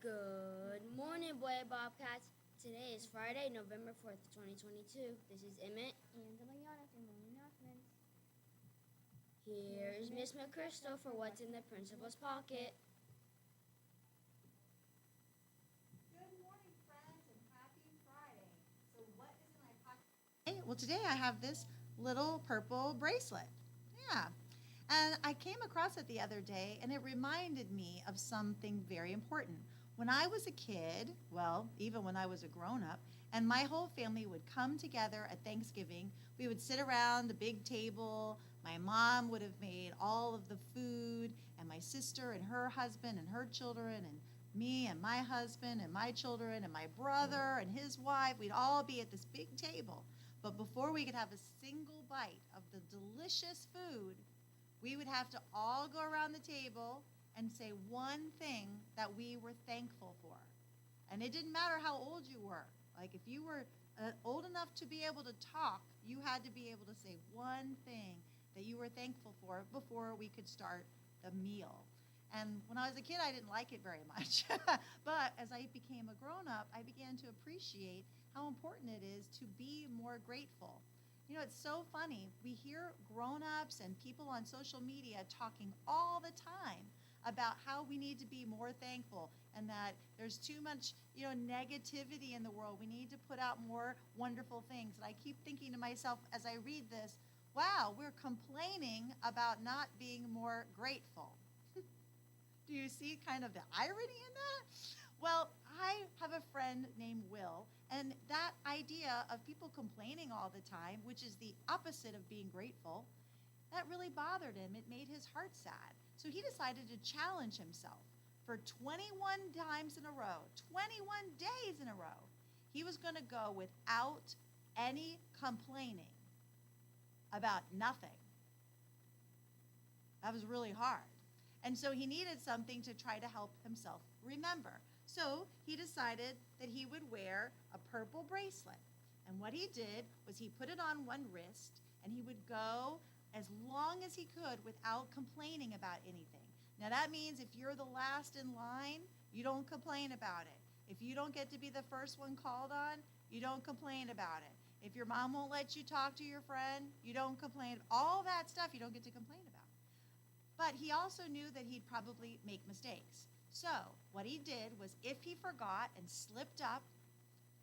Good morning, Boy Bobcats. Today is Friday, November 4th, 2022. This is Emmett. And Liliana for morning announcements. Here's Miss McChrystal for what's in the principal's pocket. Good morning, friends, and happy Friday. So what is in my pocket? Well, today I have this little purple bracelet. Yeah. And I came across it the other day, and it reminded me of something very important. When I was a kid, well, even when I was a grown-up, and my whole family would come together at Thanksgiving, we would sit around the big table. My mom would have made all of the food, and my sister and her husband and her children, and me and my husband and my children and my brother and his wife, we'd all be at this big table. But before we could have a single bite of the delicious food, we would have to all go around the table and say one thing that we were thankful for. And it didn't matter how old you were. Like if you were old enough to be able to talk, you had to be able to say one thing that you were thankful for before we could start the meal. And when I was a kid, I didn't like it very much. But as I became a grown-up, I began to appreciate how important it is to be more grateful. You know, it's so funny. We hear grown-ups and people on social media talking all the time about how we need to be more thankful and that there's too much, negativity in the world. We need to put out more wonderful things. And I keep thinking to myself as I read this, wow, we're complaining about not being more grateful. Do you see kind of the irony in that? Well, I have a friend named Will, and that idea of people complaining all the time, which is the opposite of being grateful, that really bothered him. It made his heart sad. So he decided to challenge himself for 21 times in a row, 21 days in a row. He was going to go without any complaining about nothing. That was really hard. And so he needed something to try to help himself remember. So he decided that he would wear a purple bracelet. And what he did was he put it on one wrist, and he would go as long as he could without complaining about anything. Now that means if you're the last in line, you don't complain about it. If you don't get to be the first one called on, you don't complain about it. If your mom won't let you talk to your friend, you don't complain. All that stuff you don't get to complain about. But he also knew that he'd probably make mistakes. So what he did was if he forgot and slipped up,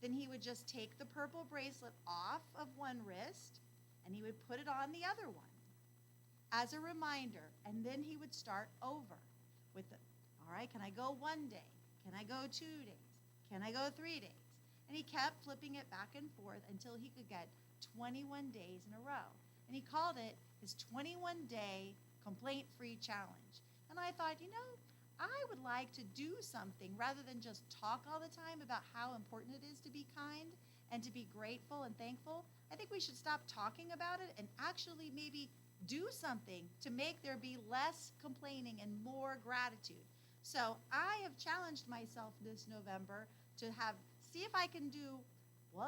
then he would just take the purple bracelet off of one wrist and he would put it on the other one as a reminder. And then he would start over with all right, can I go 1 day? Can I go 2 days? Can I go 3 days? And he kept flipping it back and forth until he could get 21 days in a row. And he called it his 21-day complaint-free challenge. And I thought, I would like to do something rather than just talk all the time about how important it is to be kind and to be grateful and thankful. I think we should stop talking about it and actually maybe do something to make there be less complaining and more gratitude. So I have challenged myself this November to see if I can do,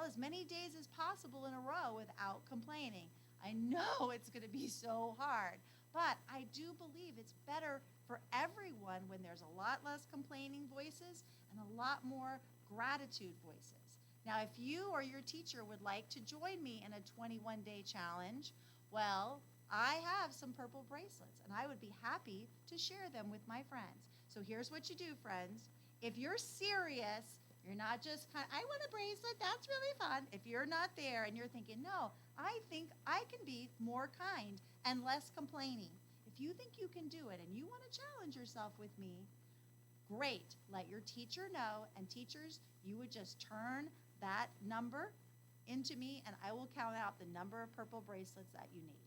as many days as possible in a row without complaining. I know it's going to be so hard, but I do believe it's better for everyone when there's a lot less complaining voices and a lot more gratitude voices. Now, if you or your teacher would like to join me in a 21-day challenge, well, I have some purple bracelets, and I would be happy to share them with my friends. So here's what you do, friends. If you're serious, you're not just I want a bracelet, that's really fun. If you're not there and you're thinking, no, I think I can be more kind and less complaining. If you think you can do it and you want to challenge yourself with me, great. Let your teacher know. And teachers, you would just turn that number into me and I will count out the number of purple bracelets that you need.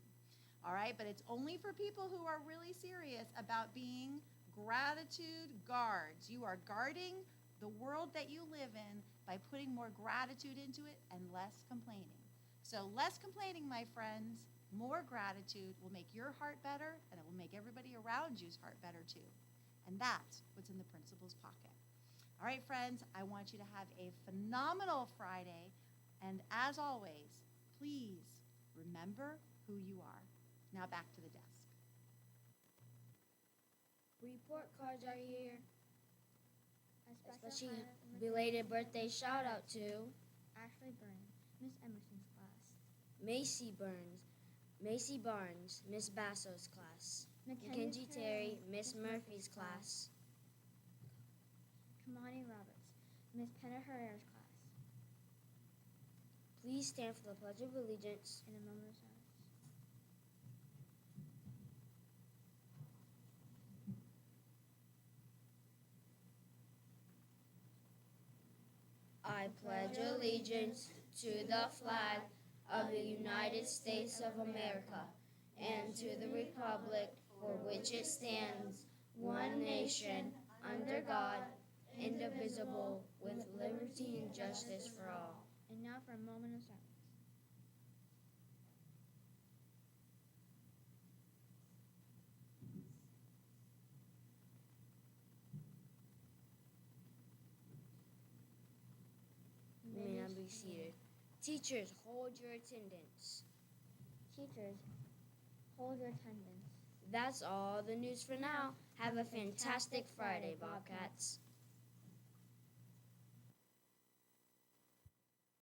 All right, but it's only for people who are really serious about being gratitude guards. You are guarding the world that you live in by putting more gratitude into it and less complaining. So less complaining, my friends, more gratitude will make your heart better, and it will make everybody around you's heart better too. And that's what's in the principal's pocket. All right, friends, I want you to have a phenomenal Friday. And as always, please remember who you are. Now back to the desk. Report cards are here. A Especially high birthday belated birthday shout out to Ashley Burns, Miss Emerson's class. Macy Barnes, Miss Basso's class. Mackenzie Terry, Miss Murphy's class. Kamani Roberts, Miss Penna Herrera's class. Please stand for the Pledge of Allegiance. In a moment of silence. I pledge allegiance to the flag of the United States of America and to the republic for which it stands, one nation, under God, indivisible, with liberty and justice for all. And now for a moment of silence. You may now be seated. Teachers, hold your attendance. Teachers, hold your attendance. That's all the news for now. Have a fantastic Friday, Bobcats.